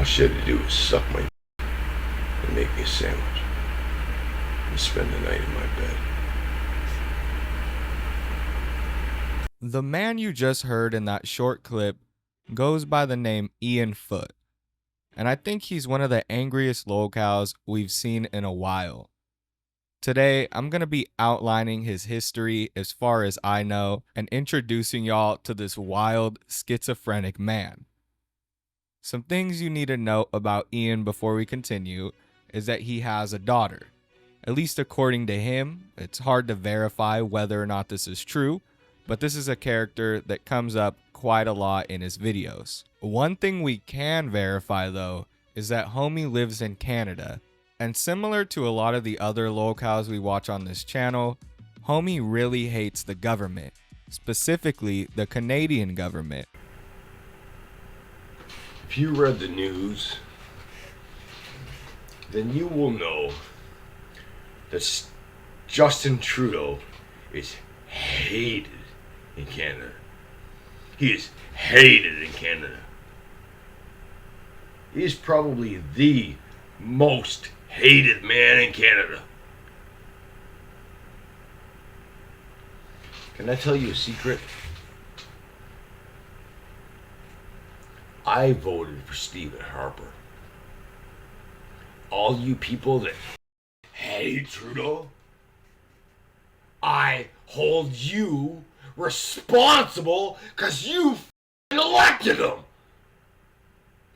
she had to do was suck my and make me a sandwich and spend the night in my bed. The man you just heard in that short clip goes by the name Ian Foote, and I think he's one of the angriest lolcows we've seen in a while. Today, I'm going to be outlining his history as far as I know and introducing y'all to this wild, schizophrenic man. Some things you need to know about Ian before we continue is that he has a daughter. At least according to him, it's hard to verify whether or not this is true, but this is a character that comes up quite a lot in his videos. One thing we can verify though is that homie lives in Canada. And similar to a lot of the other lolcows we watch on this channel, homie really hates the government, specifically the Canadian government. If you read the news, then you will know that Justin Trudeau is hated in Canada. He is hated in Canada. He is probably the most hated man in Canada. Can I tell you a secret? I voted for Stephen Harper. All you people that hate Trudeau, I hold you responsible because you elected him.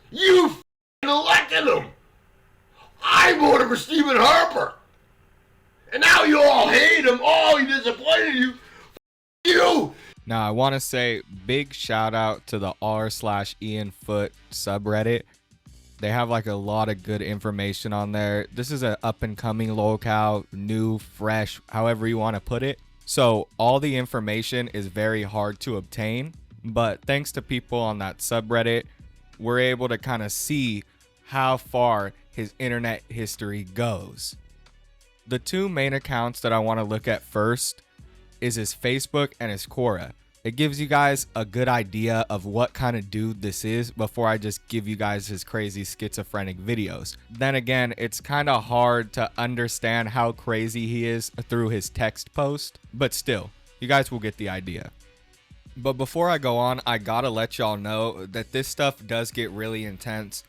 You elected him. I voted for Stephen Harper. And now you all hate him. Oh, he disappointed you. You. Now, I want to say big shout out to the r/Ian Foote subreddit. They have like a lot of good information on there. This is an up and coming lolcow, new, fresh, however you want to put it. So all the information is very hard to obtain, but thanks to people on that subreddit, we're able to kind of see how far his internet history goes. The two main accounts that I want to look at first is his Facebook and his Quora. It gives you guys a good idea of what kind of dude this is before I just give you guys his crazy schizophrenic videos. Then again, it's kind of hard to understand how crazy he is through his text post, but still, you guys will get the idea. But before I go on, I gotta let y'all know that this stuff does get really intense.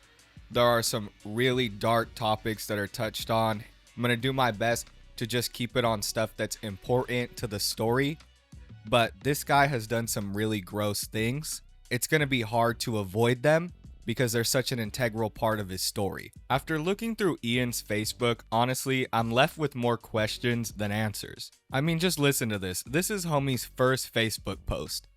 There are some really dark topics that are touched on. I'm gonna do my best to just keep it on stuff that's important to the story. But this guy has done some really gross things. It's going to be hard to avoid them because they're such an integral part of his story. After looking through Ian's Facebook, honestly, I'm left with more questions than answers. I mean, just listen to this. This is homie's first Facebook post.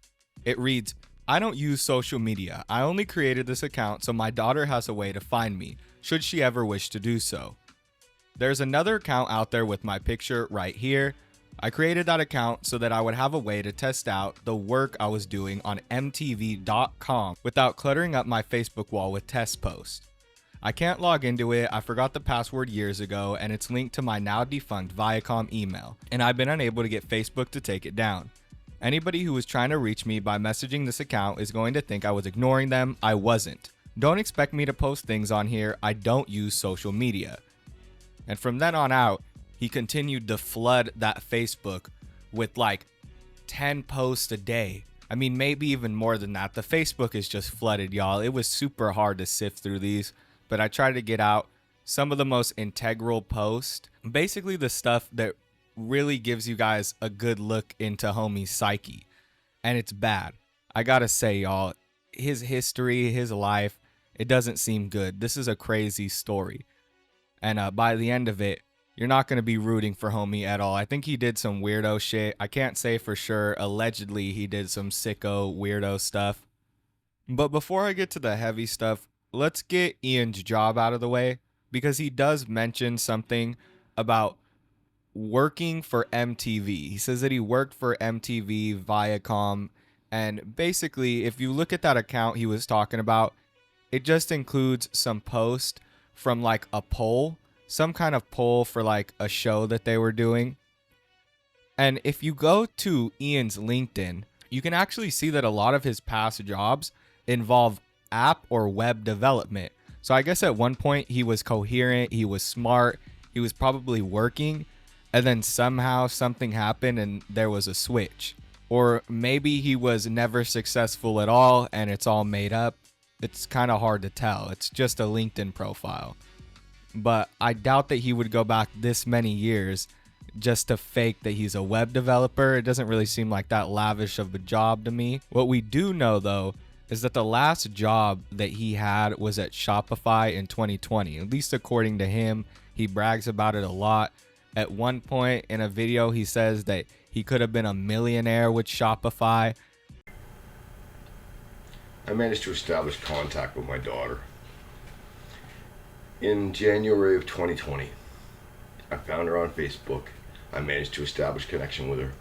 It reads, "I don't use social media. I only created this account so my daughter has a way to find me, should she ever wish to do so. There's another account out there with my picture right here. I created that account so that I would have a way to test out the work I was doing on mtv.com without cluttering up my Facebook wall with test posts. I can't log into it, I forgot the password years ago, and it's linked to my now defunct Viacom email, and I've been unable to get Facebook to take it down. Anybody who was trying to reach me by messaging this account is going to think I was ignoring them. I wasn't. Don't expect me to post things on here. I don't use social media." And from then on out, he continued to flood that Facebook with like 10 posts a day. I mean, maybe even more than that. The Facebook is just flooded, y'all. It was super hard to sift through these, but I tried to get out some of the most integral posts. Basically the stuff that really gives you guys a good look into homie's psyche. And it's bad. I gotta say, y'all, his history, his life, it doesn't seem good. This is a crazy story. And by the end of it, you're not going to be rooting for homie at all. I think he did some weirdo shit. I can't say for sure. Allegedly, he did some sicko weirdo stuff. But before I get to the heavy stuff, let's get Ian's job out of the way, because he does mention something about working for MTV. He says that he worked for MTV, Viacom, and basically, if you look at that account he was talking about, it just includes some post from like a poll, some kind of poll for like a show that they were doing. And if you go to Ian's LinkedIn, you can actually see that a lot of his past jobs involve app or web development. So I guess at one point he was coherent, he was smart, he was probably working, and then somehow something happened and there was a switch. Or maybe he was never successful at all and it's all made up. It's kind of hard to tell. It's just a LinkedIn profile. But I doubt that he would go back this many years just to fake that he's a web developer. It doesn't really seem like that lavish of a job to me. What we do know though is that the last job that he had was at Shopify in 2020. At least according to him, he brags about it a lot. At one point in a video, he says that he could have been a millionaire with Shopify. I managed to establish contact with my daughter. In January of 2020, I found her on Facebook. I managed to establish connection with her.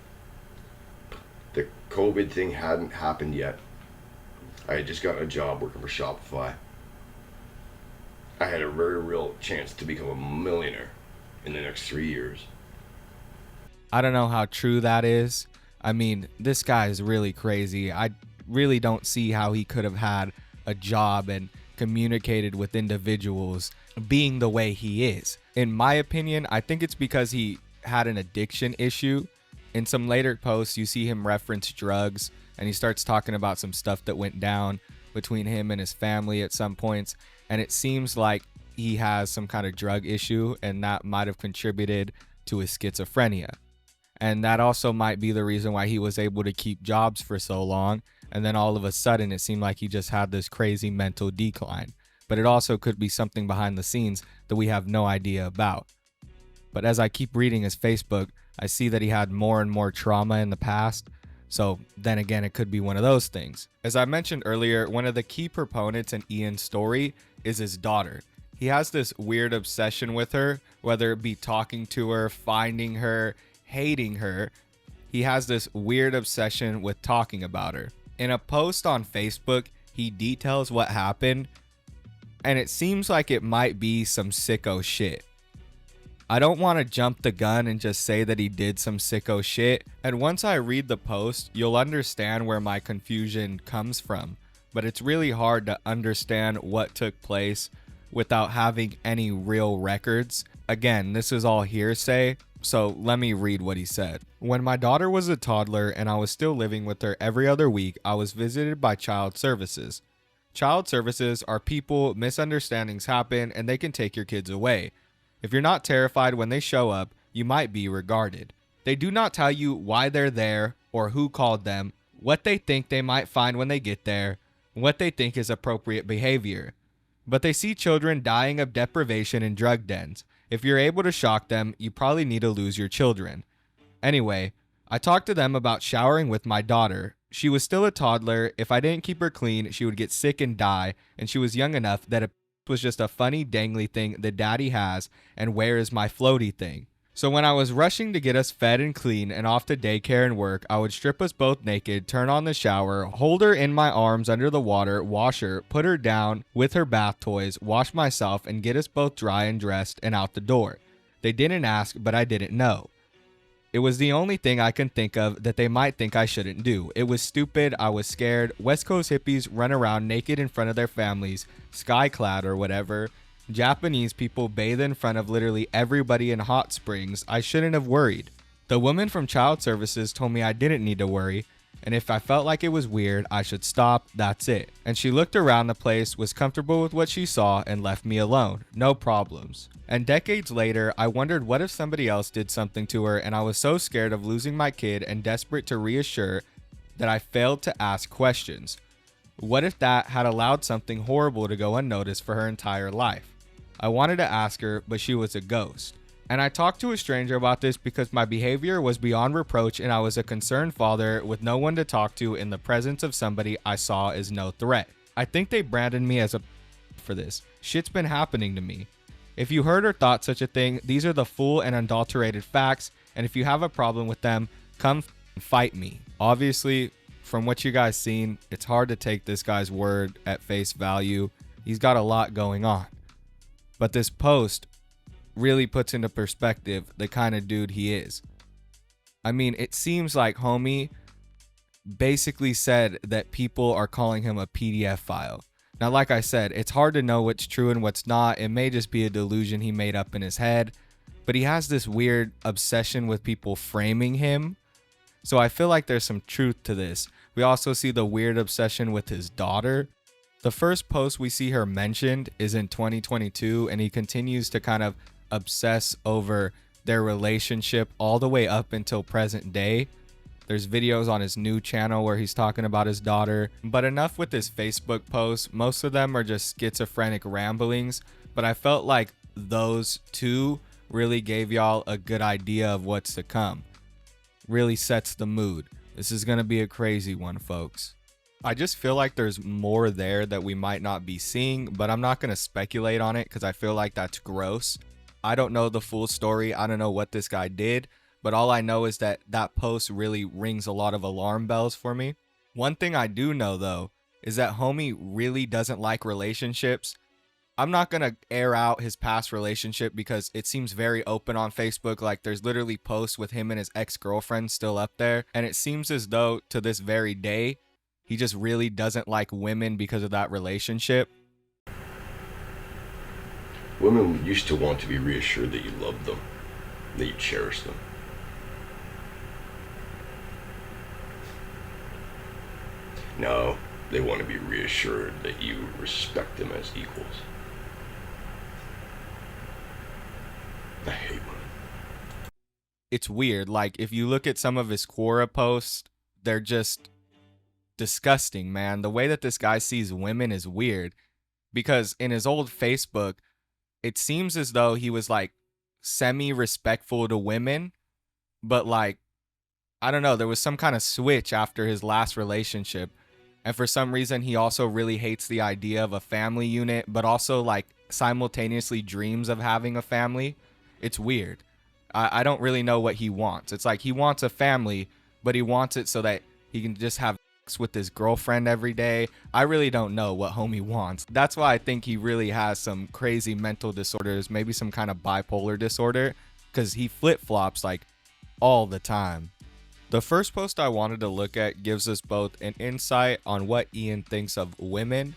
The COVID thing hadn't happened yet. I had just gotten a job working for Shopify. I had a very real chance to become a millionaire in the next 3 years. I don't know how true that is. I mean, this guy is really crazy. I really don't see how he could have had a job and communicated with individuals being the way he is. In my opinion, I think it's because he had an addiction issue. In some later posts, you see him reference drugs and he starts talking about some stuff that went down between him and his family at some points. And it seems like he has some kind of drug issue and that might have contributed to his schizophrenia. And that also might be the reason why he was able to keep jobs for so long. And then all of a sudden, it seemed like he just had this crazy mental decline. But it also could be something behind the scenes that we have no idea about. But as I keep reading his Facebook, I see that he had more and more trauma in the past. So then again, it could be one of those things. As I mentioned earlier, one of the key proponents in Ian's story is his daughter. He has this weird obsession with her, whether it be talking to her, finding her, hating her. He has this weird obsession with talking about her. In a post on Facebook, he details what happened, and it seems like it might be some sicko shit. I don't want to jump the gun and just say that he did some sicko shit, and once I read the post, you'll understand where my confusion comes from. But it's really hard to understand what took place without having any real records. Again, this is all hearsay, so let me read what he said. When my daughter was a toddler and I was still living with her every other week, I was visited by child services. Child services are people, misunderstandings happen, and they can take your kids away. If you're not terrified when they show up, you might be regarded. They do not tell you why they're there or who called them, what they think they might find when they get there, what they think is appropriate behavior. But they see children dying of deprivation in drug dens. If you're able to shock them, you probably need to lose your children. Anyway, I talked to them about showering with my daughter. She was still a toddler. If I didn't keep her clean, she would get sick and die, and she was young enough that it was just a funny dangly thing that daddy has, and where is my floaty thing? So when I was rushing to get us fed and clean and off to daycare and work, I would strip us both naked, turn on the shower, hold her in my arms under the water, wash her, put her down with her bath toys, wash myself, and get us both dry and dressed and out the door. They didn't ask, but I didn't know. It was the only thing I can think of that they might think I shouldn't do. It was stupid. I was scared. West Coast hippies run around naked in front of their families, sky-clad or whatever. Japanese people bathe in front of literally everybody in hot springs. I shouldn't have worried. The woman from child services told me I didn't need to worry, and if I felt like it was weird, I should stop. That's it. And she looked around the place, was comfortable with what she saw, and left me alone. No problems. And decades later, I wondered what if somebody else did something to her, and I was so scared of losing my kid and desperate to reassure that I failed to ask questions. What if that had allowed something horrible to go unnoticed for her entire life? I wanted to ask her, but she was a ghost. And I talked to a stranger about this because my behavior was beyond reproach and I was a concerned father with no one to talk to in the presence of somebody I saw as no threat. I think they branded me as a for this. Shit's been happening to me. If you heard or thought such a thing, these are the full and unadulterated facts, and if you have a problem with them, come fight me. Obviously, from what you guys seen, it's hard to take this guy's word at face value. He's got a lot going on. But this post really puts into perspective the kind of dude he is. I mean, it seems like homie basically said that people are calling him a PDF file. Now, like I said, it's hard to know what's true and what's not. It may just be a delusion he made up in his head, but he has this weird obsession with people framing him. So I feel like there's some truth to this. We also see the weird obsession with his daughter. The first post we see her mentioned is in 2022, and he continues to kind of obsess over their relationship all the way up until present day. There's videos on his new channel where he's talking about his daughter. But enough with his Facebook posts. Most of them are just schizophrenic ramblings, but I felt like those two really gave y'all a good idea of what's to come. Really sets the mood. This is going to be a crazy one, folks. I just feel like there's more there that we might not be seeing, but I'm not going to speculate on it because I feel like that's gross. I don't know the full story. I don't know what this guy did, but all I know is that that post really rings a lot of alarm bells for me. One thing I do know, though, is that homie really doesn't like relationships. I'm not going to air out his past relationship because it seems very open on Facebook. Like, there's literally posts with him and his ex-girlfriend still up there. And it seems as though to this very day, he just really doesn't like women because of that relationship. Women used to want to be reassured that you loved them, that you cherished them. Now, they want to be reassured that you respect them as equals. I hate women. It's weird. Like, if you look at some of his Quora posts, they're just disgusting, man. The way that this guy sees women is weird, because in his old Facebook, it seems as though he was like semi-respectful to women, but like, I don't know, there was some kind of switch after his last relationship. And for some reason, he also really hates the idea of a family unit, but also like simultaneously dreams of having a family. It's weird. I don't really know what he wants. It's like he wants a family, but he wants it so that he can just have sex with his girlfriend every day. I really don't know what homie wants. That's why I think he really has some crazy mental disorders, maybe some kind of bipolar disorder, because he flip-flops like all the time. The first post I wanted to look at gives us both an insight on what Ian thinks of women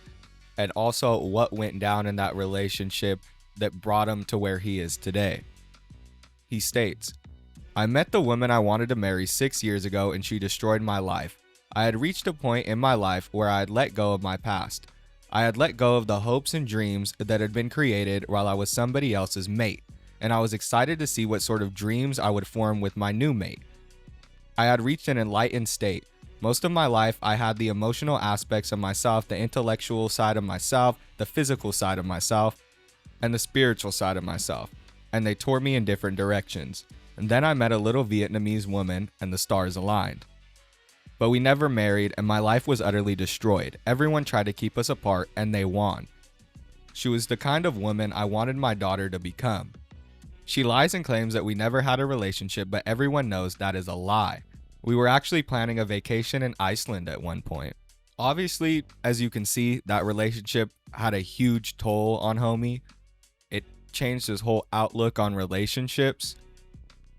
and also what went down in that relationship that brought him to where he is today. He states, "I met the woman I wanted to marry 6 years ago and she destroyed my life. I had reached a point in my life where I had let go of my past. I had let go of the hopes and dreams that had been created while I was somebody else's mate, and I was excited to see what sort of dreams I would form with my new mate. I had reached an enlightened state. Most of my life, I had the emotional aspects of myself, the intellectual side of myself, the physical side of myself, and the spiritual side of myself, and they tore me in different directions. And then I met a little Vietnamese woman, and the stars aligned. But we never married, and my life was utterly destroyed. Everyone tried to keep us apart, and they won. She was the kind of woman I wanted my daughter to become. She lies and claims that we never had a relationship, but everyone knows that is a lie. We were actually planning a vacation in Iceland at one point. Obviously, as you can see, that relationship had a huge toll on homie. It changed his whole outlook on relationships.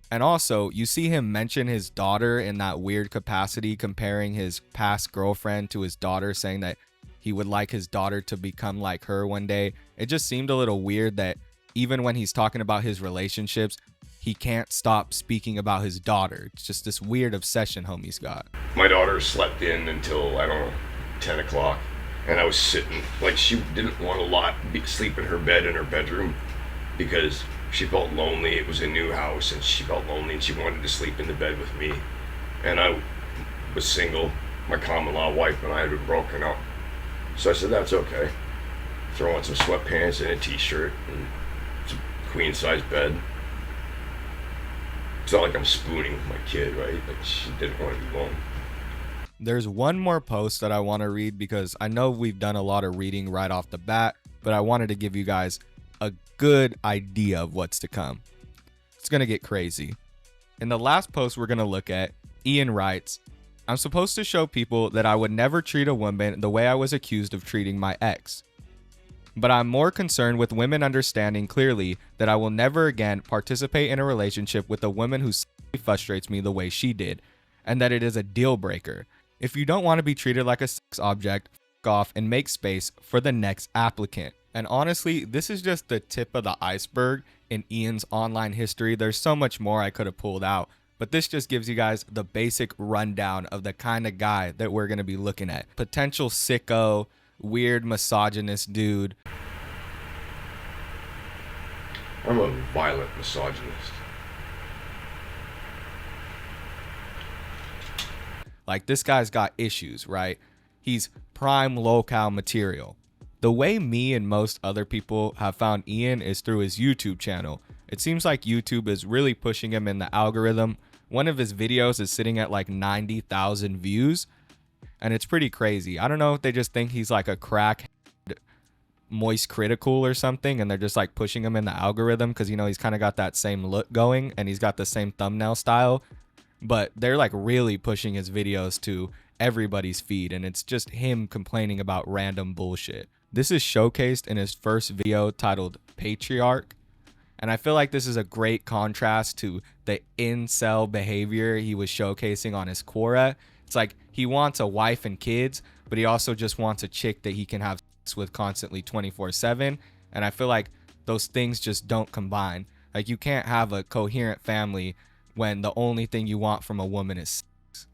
And also, you see him mention his daughter in that weird capacity, comparing his past girlfriend to his daughter, saying that he would like his daughter to become like her one day. It just seemed a little weird that even when he's talking about his relationships, he can't stop speaking about his daughter. It's just this weird obsession homie's got. My daughter slept in until, 10 o'clock. And I was sitting, like, she didn't want to sleep in her bed in her bedroom because she felt lonely. It was a new house and she felt lonely and she wanted to sleep in the bed with me. And I was single. My common law wife and I had been broken up. So I said, that's okay. Throw on some sweatpants and a t-shirt and some queen size bed. It's not like I'm spooning my kid, right? Like, she didn't want to be alone. There's one more post that I want to read because I know we've done a lot of reading right off the bat, but I wanted to give you guys a good idea of what's to come. It's going to get crazy. In the last post we're going to look at, Ian writes, "I'm supposed to show people that I would never treat a woman the way I was accused of treating my ex. But I'm more concerned with women understanding clearly that I will never again participate in a relationship with a woman who frustrates me the way she did, and that it is a deal breaker. If you don't want to be treated like a sex object, off and make space for the next applicant. And honestly, this is just the tip of the iceberg in Ian's online history. There's so much more I could have pulled out, but this just gives you guys the basic rundown of the kind of guy that we're going to be looking at. Potential sicko, weird misogynist dude. I'm a violent misogynist. Like, this guy's got issues, right? He's prime Lolcow material. The way me and most other people have found Ian is through his YouTube channel. It seems like YouTube is really pushing him in the algorithm. One of his videos is sitting at like 90,000 views, and it's pretty crazy. I don't know if they just think he's like a crack moist critical or something, and they're just like pushing him in the algorithm because, you know, he's kind of got that same look going and he's got the same thumbnail style, but they're like really pushing his videos to everybody's feed, and it's just him complaining about random bullshit. This is showcased in his first video titled Patriarch, and I feel like this is a great contrast to the incel behavior he was showcasing on his Quora. It's like he wants a wife and kids, but he also just wants a chick that he can have sex with constantly 24/7, and I feel like those things just don't combine. Like, you can't have a coherent family when the only thing you want from a woman is sex.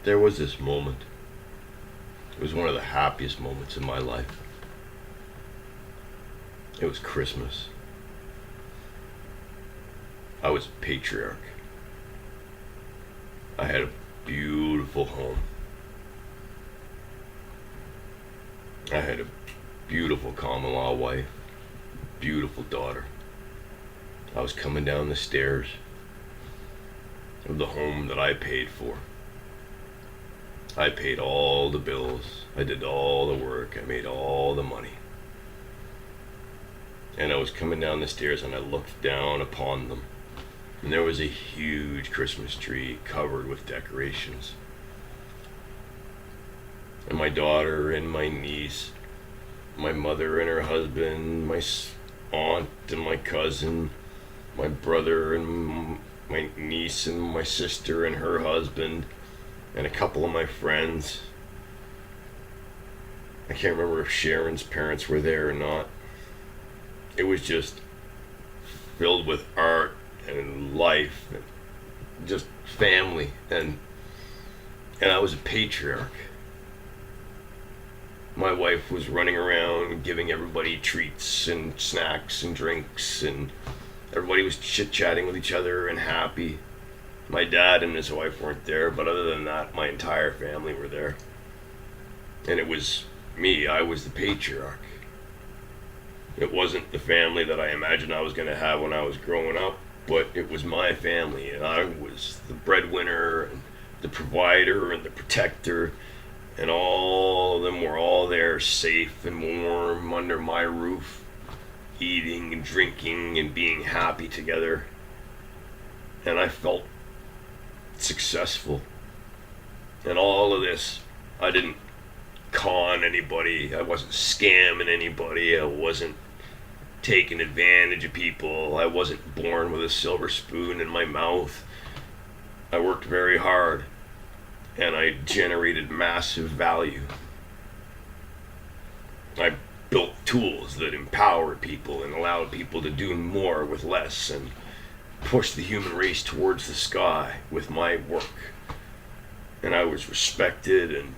There was this moment. It was one of the happiest moments in my life. It was Christmas. I was a patriarch. I had a beautiful home. I had a beautiful common-law wife, beautiful daughter. I was coming down the stairs of the home that I paid for. I paid all the bills. I did all the work. I made all the money. And I was coming down the stairs and I looked down upon them. And there was a huge Christmas tree covered with decorations. And my daughter and my niece, my mother and her husband, my aunt and my cousin, my brother and my niece and my sister and her husband, and a couple of my friends. I can't remember if Sharon's parents were there or not. It was just filled with art and life and just family, and I was a patriarch. My wife was running around giving everybody treats and snacks and drinks, and everybody was chit-chatting with each other and happy. My dad and his wife weren't there, but other than that, my entire family were there. And it was me. I was the patriarch. It wasn't the family that I imagined I was going to have when I was growing up, but it was my family, and I was the breadwinner and the provider and the protector, and all of them were all there safe and warm under my roof, eating and drinking and being happy together. And I felt successful. And all of this, I didn't con anybody, I wasn't scamming anybody, I wasn't taking advantage of people, I wasn't born with a silver spoon in my mouth. I worked very hard, and I generated massive value. I built tools that empowered people and allowed people to do more with less, and pushed the human race towards the sky with my work. And I was respected and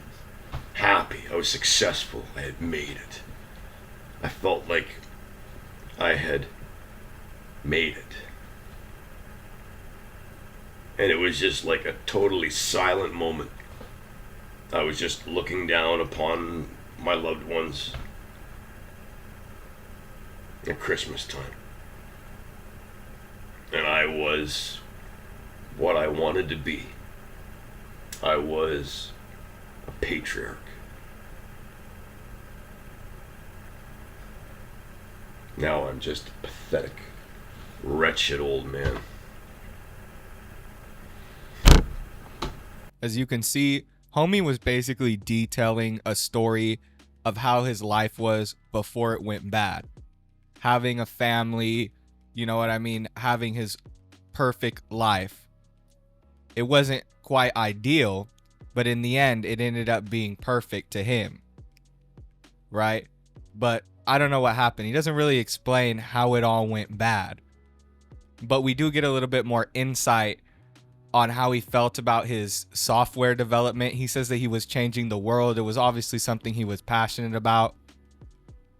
happy. I was successful. I had made it. I felt like I had made it. And it was just like a totally silent moment. I was just looking down upon my loved ones at Christmas time. And I was what I wanted to be. I was a patriarch. Now I'm just a pathetic, wretched old man. As you can see, homie was basically detailing a story of how his life was before it went bad. Having a family, you know what I mean? Having his perfect life. It wasn't quite ideal, but in the end, it ended up being perfect to him, right? But I don't know what happened. He doesn't really explain how it all went bad, but we do get a little bit more insight on how he felt about his software development. He says that he was changing the world. It was obviously something he was passionate about.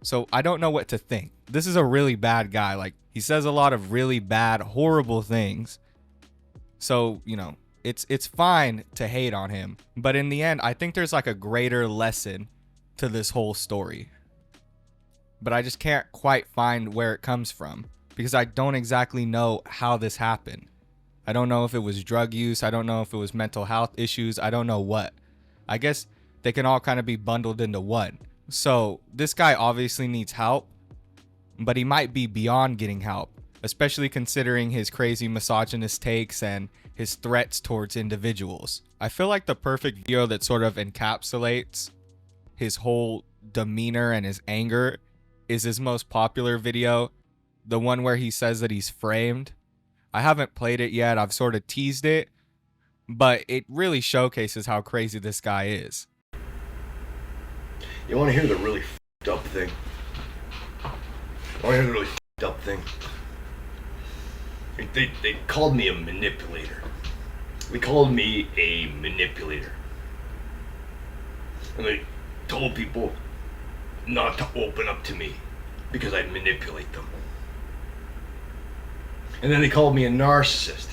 So I don't know what to think. This is a really bad guy. Like, he says a lot of really bad, horrible things. So, you know, it's fine to hate on him. But in the end, I think there's like a greater lesson to this whole story. But I just can't quite find where it comes from, because I don't exactly know how this happened. I don't know if it was drug use. I don't know if it was mental health issues. I don't know what. I guess they can all kind of be bundled into one. So this guy obviously needs help, but he might be beyond getting help, especially considering his crazy misogynist takes and his threats towards individuals. I feel like the perfect video that sort of encapsulates his whole demeanor and his anger is his most popular video, the one where he says that he's framed. I haven't played it yet. I've sort of teased it, but it really showcases how crazy this guy is. You want to hear the really f***ed up thing? You want to hear the really f***ed up thing? They called me a manipulator. They called me a manipulator. And they told people not to open up to me because I'd manipulate them. And then they called me a narcissist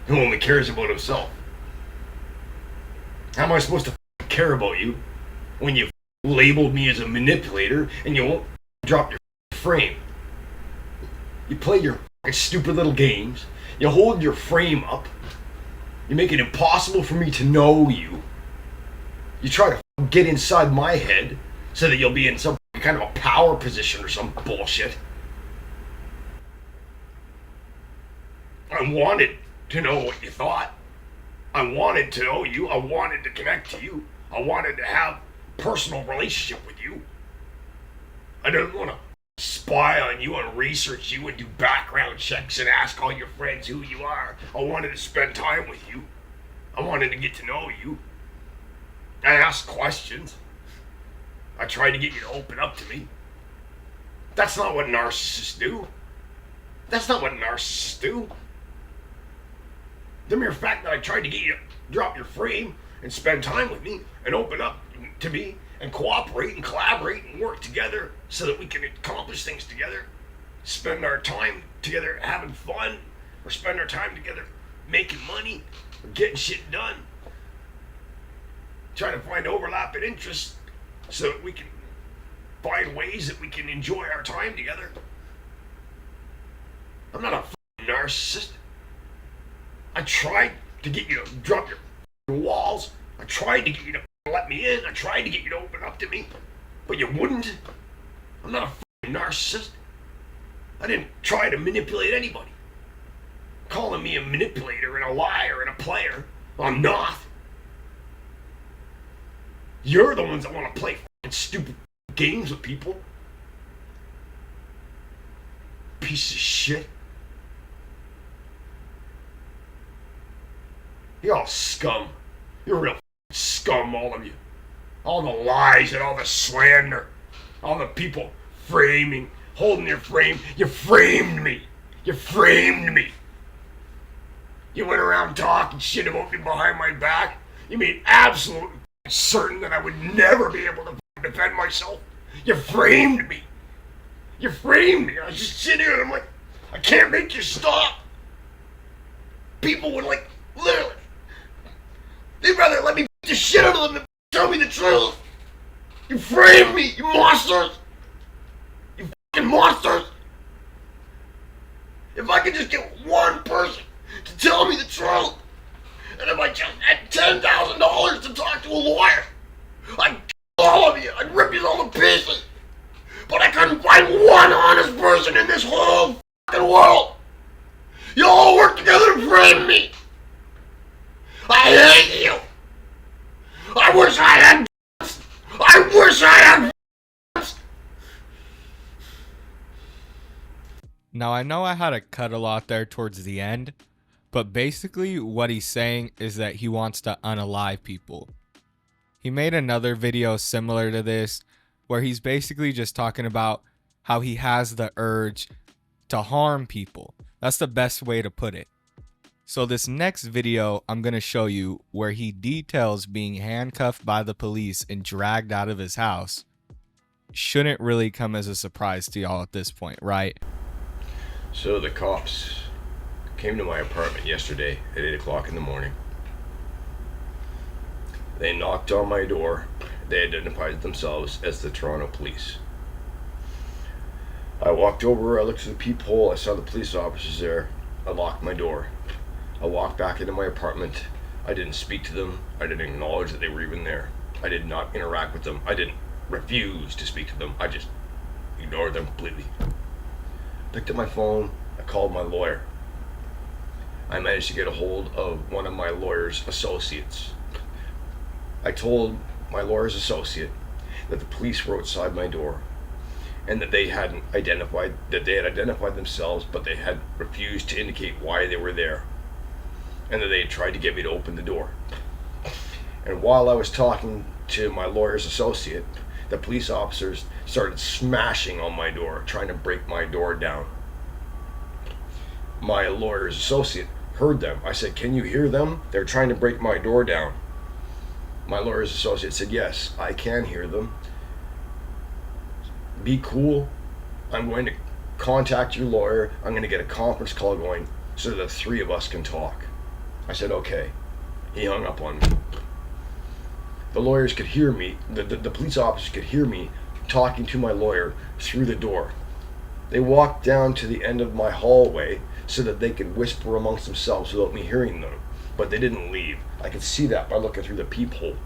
who only cares about himself. How am I supposed to care about you when you've labeled me as a manipulator and you won't drop your frame? You play your stupid little games. You hold your frame up. You make it impossible for me to know you. You try to get inside my head so that you'll be in some kind of a power position or some bullshit. I wanted to know what you thought. I wanted to know you. I wanted to connect to you. I wanted to have a personal relationship with you. I didn't want to spy on you and research you and do background checks and ask all your friends who you are. I wanted to spend time with you. I wanted to get to know you. I asked questions. I tried to get you to open up to me. That's not what narcissists do. That's not what narcissists do. The mere fact that I tried to get you to drop your frame and spend time with me and open up to me and cooperate and collaborate and work together so that we can accomplish things together, spend our time together having fun, or spend our time together making money or getting shit done, trying to find overlap in interests so that we can find ways that we can enjoy our time together. I'm not a f***ing narcissist. I tried to get you to drop your walls. I tried to get you to let me in. I tried to get you to open up to me, but you wouldn't. I'm not a f***ing narcissist. I didn't try to manipulate anybody. Calling me a manipulator and a liar and a player, I'm not. You're the ones that want to play f***ing stupid games with people. Piece of shit. You're all scum. You're real scum, all of you. All the lies and all the slander. All the people framing, holding your frame. You framed me. You framed me. You went around talking shit about me behind my back. You made absolutely certain that I would never be able to defend myself. You framed me. You framed me. I was just sitting here and I'm like, I can't make you stop. People would like, literally, they'd rather let me beat the shit out of them than tell me the truth. You framed me, you monsters. You fucking monsters. If I could just get one person to tell me the truth, and if I just had $10,000 to talk to a lawyer, I'd kill all of you. I'd rip you all to pieces. But I couldn't find one honest person in this whole fucking world. You all work together to frame me. I hate you. I wish I had guts. I wish I had guts. Now, I know I had to cut a lot there towards the end, But basically what he's saying is that he wants to unalive people. He made another video similar to this where he's basically just talking about how he has the urge to harm people. That's the best way to put it. So this next video I'm going to show you where he details being handcuffed by the police and dragged out of his house shouldn't really come as a surprise to y'all at this point, right? So the cops came to my apartment yesterday at 8 o'clock in the morning. They knocked on my door. They identified themselves as the Toronto police. I walked over, I looked through the peephole, I saw the police officers there. I locked my door. I walked back into my apartment. I didn't speak to them. I didn't acknowledge that they were even there. I did not interact with them. I didn't refuse to speak to them. I just ignored them completely. Picked up my phone. I called my lawyer. I managed to get a hold of one of my lawyer's associates. I told my lawyer's associate that the police were outside my door and that they had identified themselves, but they had refused to indicate why they were there, and that they had tried to get me to open the door. And while I was talking to my lawyer's associate, the police officers started smashing on my door, trying to break my door down. My lawyer's associate heard them. I said, "Can you hear them? They're trying to break my door down." My lawyer's associate said, "Yes, I can hear them. Be cool. I'm going to contact your lawyer. I'm going to get a conference call going so that the three of us can talk." I said, "Okay." He hung up on me. The lawyers could hear me, the police officers could hear me talking to my lawyer through the door. They walked down to the end of my hallway so that they could whisper amongst themselves without me hearing them, but they didn't leave. I could see that by looking through the peephole.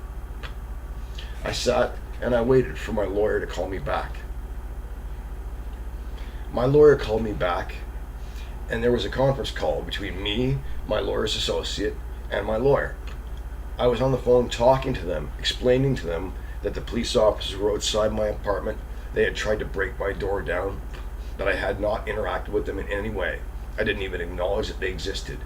I sat and I waited for my lawyer to call me back. My lawyer called me back, and there was a conference call between me, my lawyer's associate, and my lawyer. I was on the phone talking to them, explaining to them that the police officers were outside my apartment. They had tried to break my door down, that I had not interacted with them in any way. I didn't even acknowledge that they existed.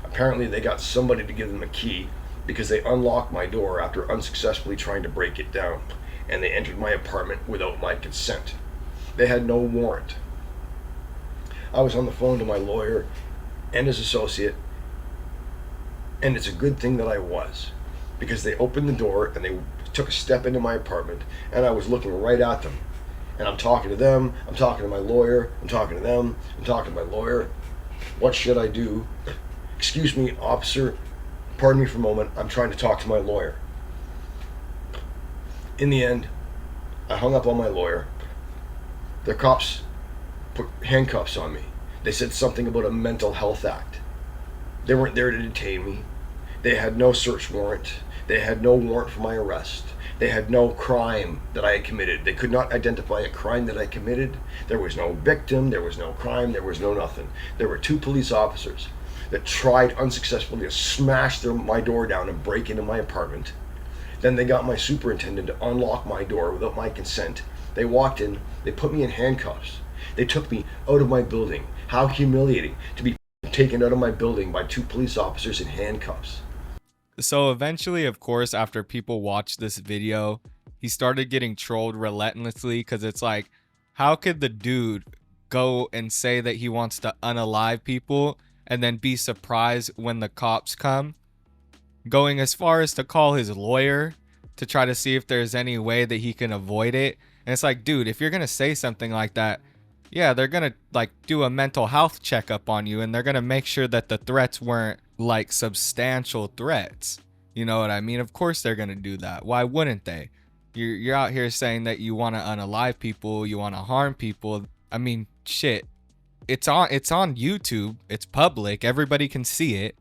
Apparently they got somebody to give them a key because they unlocked my door after unsuccessfully trying to break it down, and they entered my apartment without my consent. They had no warrant. I was on the phone to my lawyer and his associate, and it's a good thing that I was, because they opened the door and they took a step into my apartment, and I was looking right at them. And I'm talking to them, I'm talking to my lawyer, I'm talking to them, I'm talking to my lawyer. What should I do? "Excuse me, officer, pardon me for a moment, I'm trying to talk to my lawyer." In the end, I hung up on my lawyer. The cops put handcuffs on me. They said something about a mental health act. They weren't there to detain me. They had no search warrant. They had no warrant for my arrest. They had no crime that I had committed. They could not identify a crime that I committed. There was no victim. There was no crime. There was no nothing. There were two police officers that tried unsuccessfully to smash my door down and break into my apartment. Then they got my superintendent to unlock my door without my consent. They walked in. They put me in handcuffs. They took me out of my building. How humiliating to be taken out of my building by two police officers in handcuffs. So eventually, of course, after people watched this video, he started getting trolled relentlessly because it's like, how could the dude go and say that he wants to unalive people and then be surprised when the cops come? Going as far as to call his lawyer to try to see if there's any way that he can avoid it. And it's like, dude, if you're going to say something like that, yeah, they're going to like do a mental health checkup on you, and they're going to make sure that the threats weren't like substantial threats. You know what I mean? Of course they're going to do that. Why wouldn't they? You're out here saying that you want to unalive people, you want to harm people. I mean, shit. It's on YouTube. It's public. Everybody can see it.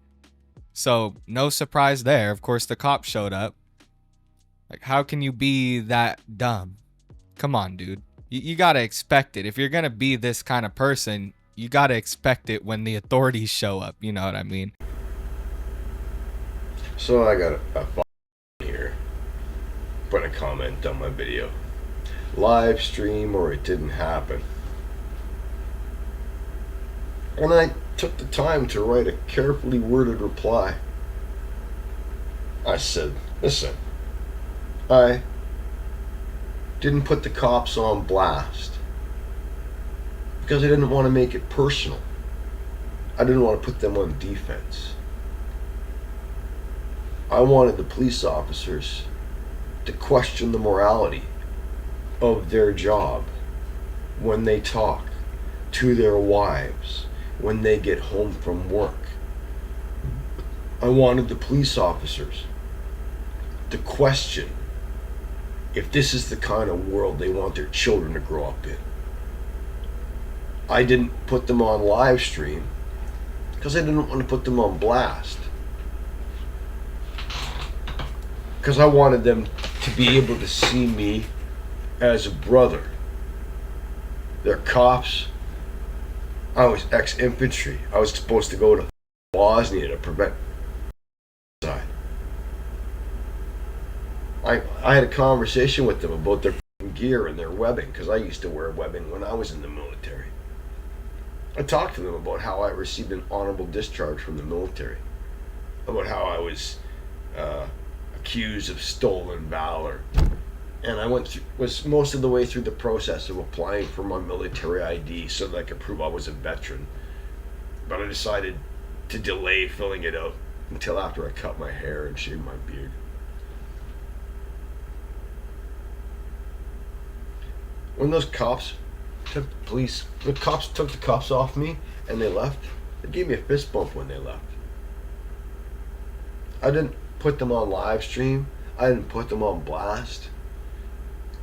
So, no surprise there. Of course the cops showed up. Like, how can you be that dumb? Come on, dude. You got to expect it. If you're going to be this kind of person, you got to expect it when the authorities show up. You know what I mean? So I got a here putting a comment on my video. Live stream or it didn't happen. And took the time to write a carefully worded reply. I said, listen, I didn't put the cops on blast because I didn't want to make it personal. I didn't want to put them on defense. I wanted the police officers to question the morality of their job when they talk to their wives when they get home from work. I wanted the police officers to question if this is the kind of world they want their children to grow up in. I didn't put them on live stream because I didn't want to put them on blast. Because I wanted them to be able to see me as a brother. They're cops. I was ex-infantry. I was supposed to go to Bosnia to prevent genocide. I had a conversation with them about their gear and their webbing, because I used to wear webbing when I was in the military. I talked to them about how I received an honorable discharge from the military, about how I was accused of stolen valor, and I was most of the way through the process of applying for my military ID so that I could prove I was a veteran. But I decided to delay filling it out until after I cut my hair and shaved my beard. When those cops took the cops off me and they left, they gave me a fist bump when they left. I didn't put them on live stream. I didn't put them on blast.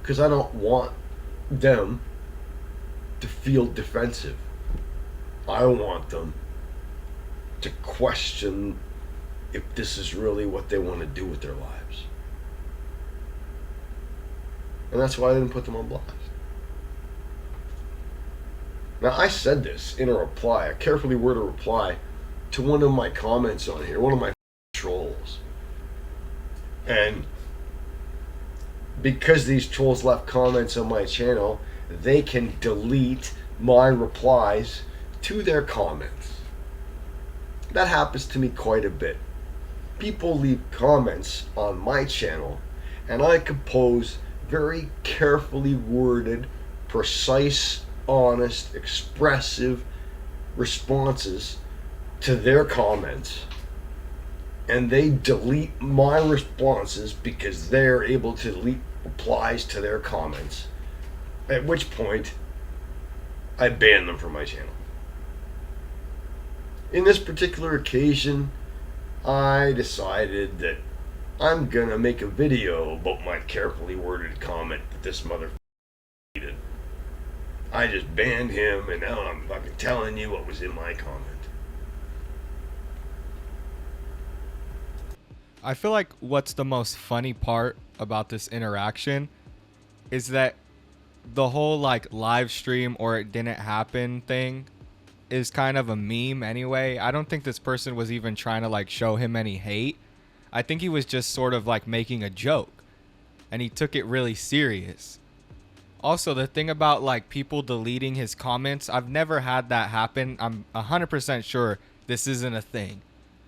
Because I don't want them to feel defensive. I want them to question if this is really what they want to do with their lives. And that's why I didn't put them on blast. Now, I said this in a reply, a carefully worded reply to one of my comments on here, one of my trolls. And because these trolls left comments on my channel, they can delete my replies to their comments. That happens to me quite a bit. People leave comments on my channel, and I compose very carefully worded, precise, honest, expressive responses to their comments, and they delete my responses because they're able to delete replies to their comments, at which point I ban them from my channel. In this particular occasion, I decided that I'm gonna make a video about my carefully worded comment that this motherfucker deleted. I just banned him, and now I'm fucking telling you what was in my comment. I feel like what's the most funny part about this interaction is that the whole like live stream or it didn't happen thing is kind of a meme anyway. I don't think this person was even trying to like show him any hate. I think he was just sort of like making a joke, and he took it really serious. Also, the thing about like people deleting his comments, I've never had that happen. I'm 100% sure this isn't a thing,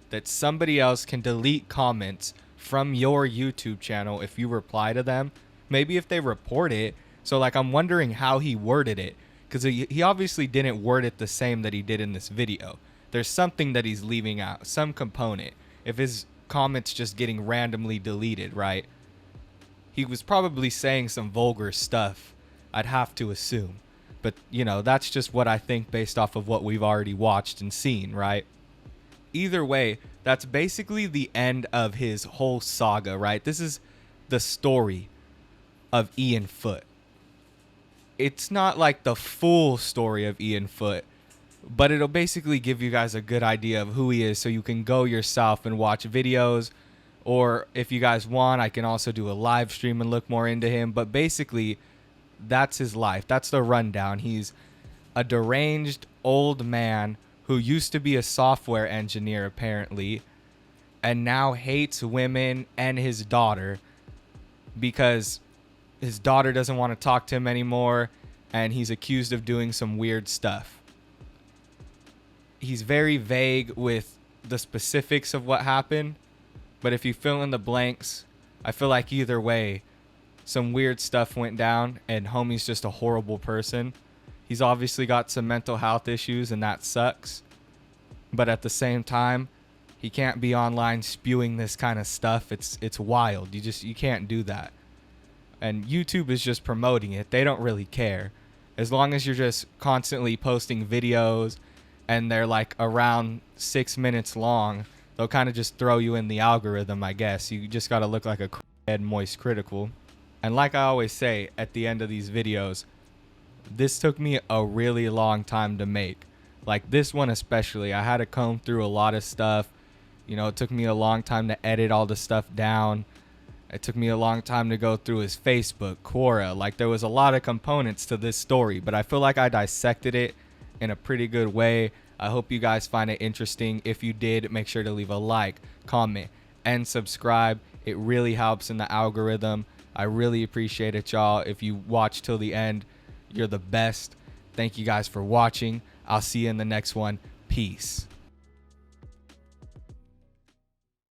that somebody else can delete comments from your YouTube channel if you reply to them. Maybe if they report it. So like I'm wondering how he worded it, because he obviously didn't word it the same that he did in this video. There's something that he's leaving out, some component. If his comments just getting randomly deleted, right? He was probably saying some vulgar stuff, I'd have to assume. But, you know, that's just what I think based off of what we've already watched and seen, right? Either way, that's basically the end of his whole saga, right? This is the story of Ian Foote. It's not like the full story of Ian Foote, but it'll basically give you guys a good idea of who he is so you can go yourself and watch videos. Or if you guys want, I can also do a live stream and look more into him. But basically, that's his life. That's the rundown. He's a deranged old man who used to be a software engineer, apparently, and now hates women and his daughter because his daughter doesn't want to talk to him anymore, and he's accused of doing some weird stuff. he's very vague with the specifics of what happened, but if you fill in the blanks, I feel like either way, some weird stuff went down and homie's just a horrible person. He's obviously got some mental health issues and that sucks. But at the same time, he can't be online spewing this kind of stuff. It's wild. You can't do that. And YouTube is just promoting it. They don't really care. As long as you're just constantly posting videos and they're like around 6 minutes long, they'll kind of just throw you in the algorithm, I guess. You just got to look like a head moist critical. And like I always say at the end of these videos, this took me a really long time to make. Like this one especially, I had to comb through a lot of stuff. You know, it took me a long time to edit all the stuff down. It took me a long time to go through his Facebook, Quora. Like there was a lot of components to this story, but I feel like I dissected it in a pretty good way. I hope you guys find it interesting. If you did, make sure to leave a like, comment, and subscribe. It really helps in the algorithm. I really appreciate it, y'all. If you watch till the end, you're the best. Thank you guys for watching. I'll see you in the next one. Peace.